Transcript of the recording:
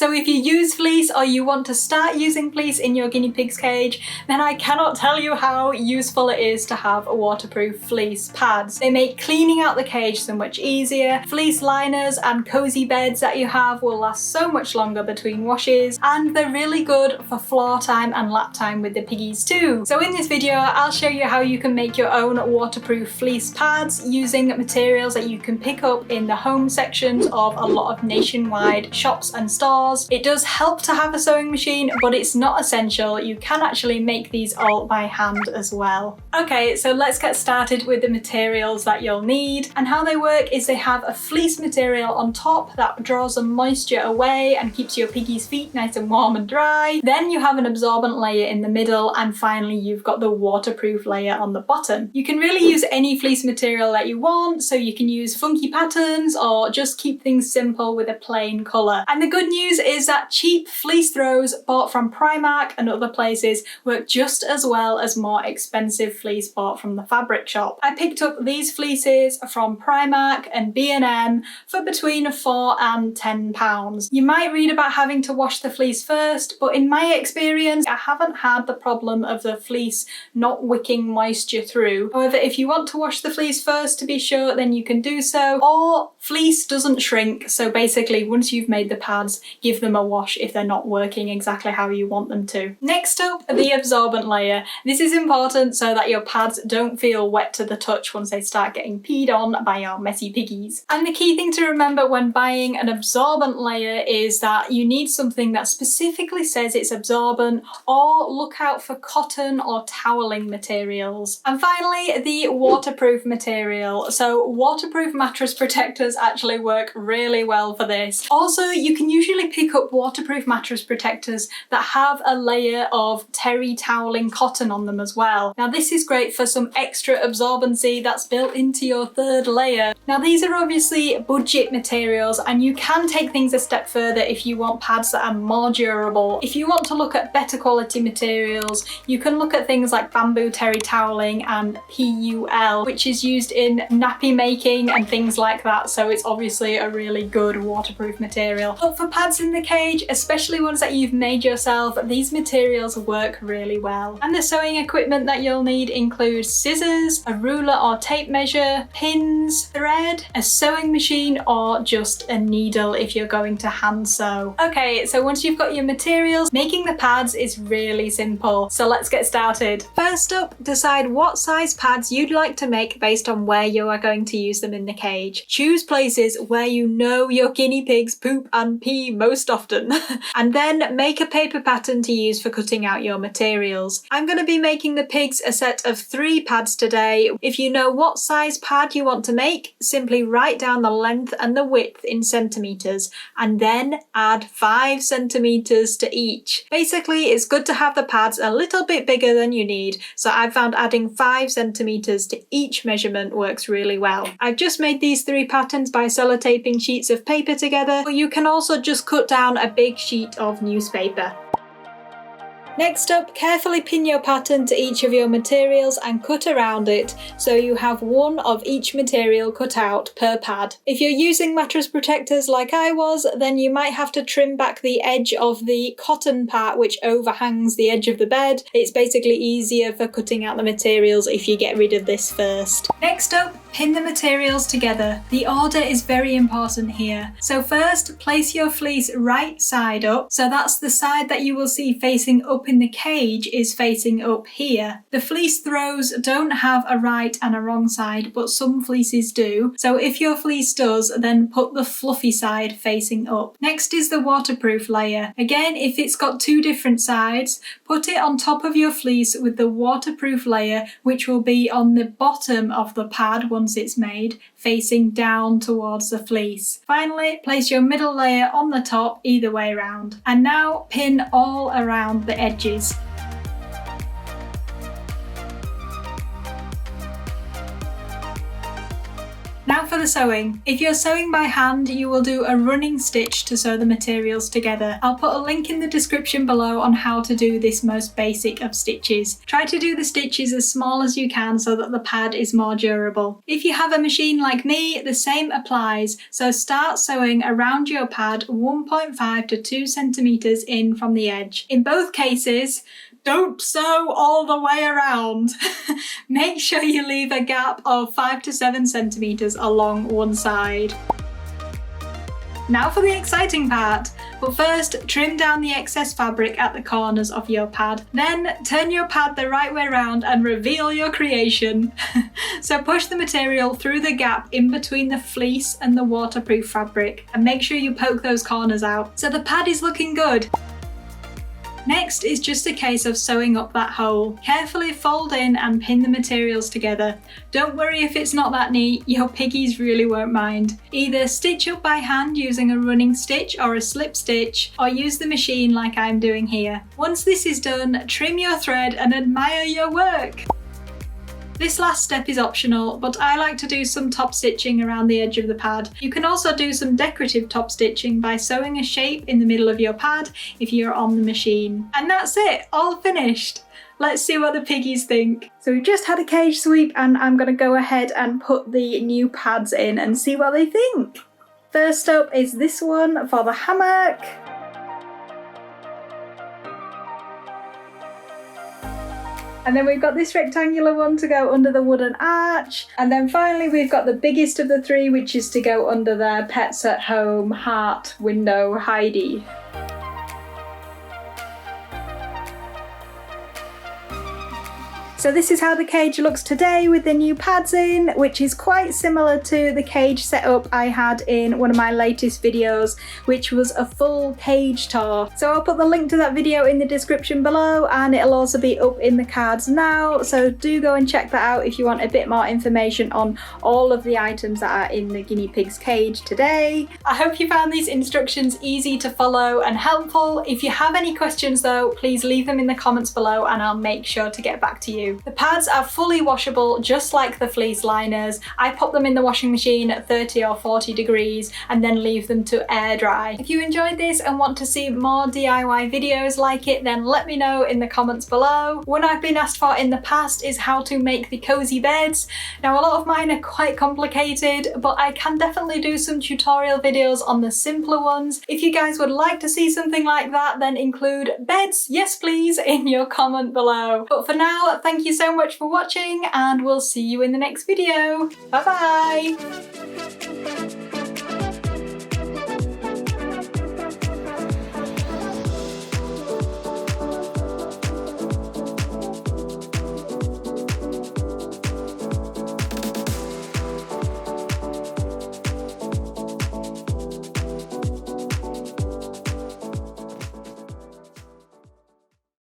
So if you use fleece or you want to start using fleece in your guinea pig's cage, then I cannot tell you how useful it is to have waterproof fleece pads. They make cleaning out the cage so much easier. Fleece liners and cozy beds that you have will last so much longer between washes, and they're really good for floor time and lap time with the piggies too. So in this video I'll show you how you can make your own waterproof fleece pads using materials that you can pick up in the home sections of a lot of nationwide shops and stores. It does help to have a sewing machine, but it's not essential. You can actually make these all by hand as well. Okay, so let's get started with the materials that you'll need. And how they work is they have a fleece material on top that draws the moisture away and keeps your piggy's feet nice and warm and dry. Then you have an absorbent layer in the middle, and finally you've got the waterproof layer on the bottom. You can really use any fleece material that you want, so you can use funky patterns or just keep things simple with a plain colour. And the good news is that cheap fleece throws bought from Primark and other places work just as well as more expensive fleece bought from the fabric shop. I picked up these fleeces from Primark and B&M for between £4 and £10. You might read about having to wash the fleece first, but in my experience I haven't had the problem of the fleece not wicking moisture through. However, if you want to wash the fleece first to be sure, then you can do so, or fleece doesn't shrink, so basically once you've made the pads, give them a wash if they're not working exactly how you want them to. Next up, the absorbent layer. This is important so that your pads don't feel wet to the touch once they start getting peed on by your messy piggies. And the key thing to remember when buying an absorbent layer is that you need something that specifically says it's absorbent, or look out for cotton or toweling materials. And finally, the waterproof material. So waterproof mattress protectors actually work really well for this. Also, you can usually pick up waterproof mattress protectors that have a layer of terry toweling cotton on them as well. Now this is great for some extra absorbency that's built into your third layer. Now these are obviously budget materials, and you can take things a step further if you want pads that are more durable. If you want to look at better quality materials, you can look at things like bamboo terry toweling and PUL, which is used in nappy making and things like that, so it's obviously a really good waterproof material. But for pads in the cage, especially ones that you've made yourself, these materials work really well. And the sewing equipment that you'll need includes scissors, a ruler or tape measure, pins, thread, a sewing machine, or just a needle if you're going to hand sew. Okay, so once you've got your materials, making the pads is really simple. So let's get started. First up, decide what size pads you'd like to make based on where you are going to use them in the cage. Choose places where you know your guinea pigs poop and pee most often, and then make a paper pattern to use for cutting out your materials. I'm going to be making the pigs a set of 3 pads today. If you know what size pad you want to make, simply write down the length and the width in centimetres, and then add 5 centimetres to each. Basically, it's good to have the pads a little bit bigger than you need, so I've found adding 5 centimetres to each measurement works really well. I've just made these 3 patterns by sellotaping sheets of paper together, but you can also just cut down a big sheet of newspaper. Next up, carefully pin your pattern to each of your materials and cut around it so you have one of each material cut out per pad. If you're using mattress protectors like I was, then you might have to trim back the edge of the cotton part which overhangs the edge of the bed. It's basically easier for cutting out the materials if you get rid of this first. Next up, pin the materials together. The order is very important here. So first, place your fleece right side up. So that's the side that you will see facing up in the cage is facing up here. The fleece throws don't have a right and a wrong side, but some fleeces do. So if your fleece does, then put the fluffy side facing up. Next is the waterproof layer. Again, if it's got 2 different sides, put it on top of your fleece with the waterproof layer, which will be on the bottom of the pad once it's made, facing down towards the fleece. Finally, place your middle layer on the top either way around. And now pin all around the edges. Now for the sewing. If you're sewing by hand, you will do a running stitch to sew the materials together. I'll put a link in the description below on how to do this most basic of stitches. Try to do the stitches as small as you can so that the pad is more durable. If you have a machine like me, the same applies, so start sewing around your pad 1.5 to 2 centimeters in from the edge. In both cases, don't sew all the way around. Make sure you leave a gap of 5 to 7 centimeters along one side. Now for the exciting part. But first, trim down the excess fabric at the corners of your pad. Then turn your pad the right way around and reveal your creation. So push the material through the gap in between the fleece and the waterproof fabric, and make sure you poke those corners out. So the pad is looking good. Next is just a case of sewing up that hole. Carefully fold in and pin the materials together. Don't worry if it's not that neat, your piggies really won't mind. Either stitch up by hand using a running stitch or a slip stitch, or use the machine like I'm doing here. Once this is done, trim your thread and admire your work. This last step is optional, but I like to do some top stitching around the edge of the pad. You can also do some decorative top stitching by sewing a shape in the middle of your pad if you're on the machine. And that's it, all finished. Let's see what the piggies think. So we've just had a cage sweep and I'm gonna go ahead and put the new pads in and see what they think. First up is this one for the hammock. And then we've got this rectangular one to go under the wooden arch. And then finally we've got the biggest of the three, which is to go under their pets at home heart window Heidi. So this is how the cage looks today with the new pads in, which is quite similar to the cage setup I had in one of my latest videos, which was a full cage tour. So I'll put the link to that video in the description below, and it'll also be up in the cards now. So do go and check that out if you want a bit more information on all of the items that are in the guinea pig's cage today. I hope you found these instructions easy to follow and helpful. If you have any questions though, please leave them in the comments below and I'll make sure to get back to you. The pads are fully washable, just like the fleece liners. I pop them in the washing machine at 30 or 40 degrees and then leave them to air dry. If you enjoyed this and want to see more DIY videos like it, then let me know in the comments below. One I've been asked for in the past is how to make the cozy beds. Now a lot of mine are quite complicated, but I can definitely do some tutorial videos on the simpler ones. If you guys would like to see something like that, then include beds, yes please, in your comment below. But for now, thank you so much for watching and we'll see you in the next video. Bye bye!